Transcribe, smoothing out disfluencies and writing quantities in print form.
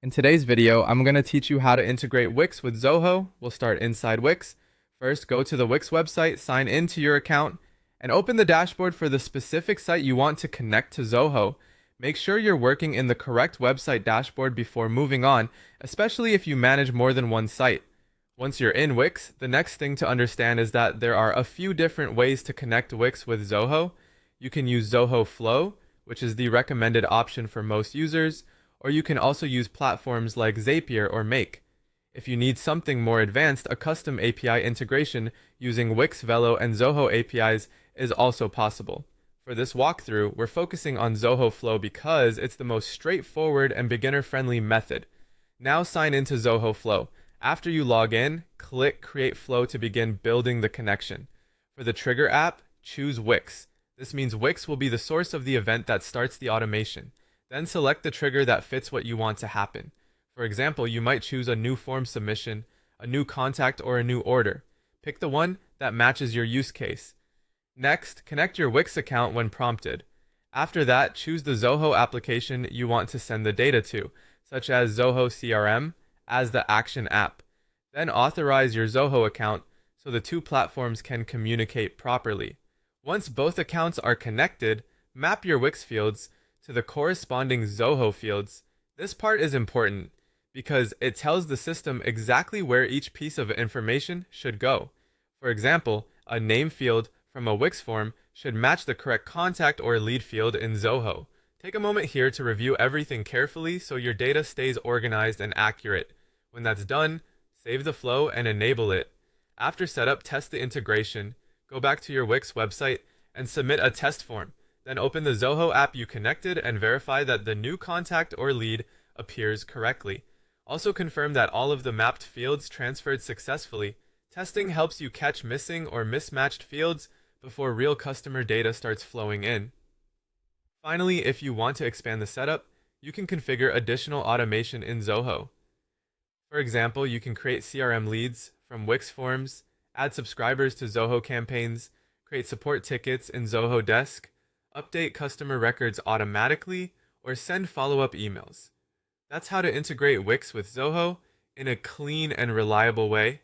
In today's video, I'm going to teach you how to integrate Wix with Zoho. We'll start inside Wix. First, go to the Wix website, sign into your account, and open the dashboard for the specific site you want to connect to Zoho. Make sure you're working in the correct website dashboard before moving on, especially if you manage more than one site. Once you're in Wix, the next thing to understand is that there are a few different ways to connect Wix with Zoho. You can use Zoho Flow, which is the recommended option for most users, or you can also use platforms like Zapier or Make. If you need something more advanced, a custom API integration using Wix, Velo, and Zoho APIs is also possible. For this walkthrough, we're focusing on Zoho Flow because it's the most straightforward and beginner-friendly method. Now sign into Zoho Flow. After you log in, click Create Flow to begin building the connection. For the trigger app, choose Wix. This means Wix will be the source of the event that starts the automation. Then select the trigger that fits what you want to happen. For example, you might choose a new form submission, a new contact, or a new order. Pick the one that matches your use case. Next, connect your Wix account when prompted. After that, choose the Zoho application you want to send the data to, such as Zoho CRM, as the action app. Then authorize your Zoho account so the two platforms can communicate properly. Once both accounts are connected, map your Wix fields to the corresponding Zoho fields. This part is important because it tells the system exactly where each piece of information should go. For example, a name field from a Wix form should match the correct contact or lead field in Zoho. Take a moment here to review everything carefully so your data stays organized and accurate. When that's done, save the flow and enable it. After setup, test the integration. Go back to your Wix website and submit a test form. Then open the Zoho app you connected and verify that the new contact or lead appears correctly. Also confirm that all of the mapped fields transferred successfully. Testing helps you catch missing or mismatched fields before real customer data starts flowing in. Finally, if you want to expand the setup, you can configure additional automation in Zoho. For example, you can create CRM leads from Wix forms, add subscribers to Zoho campaigns, create support tickets in Zoho Desk, update customer records automatically, or send follow-up emails. That's how to integrate Wix with Zoho in a clean and reliable way.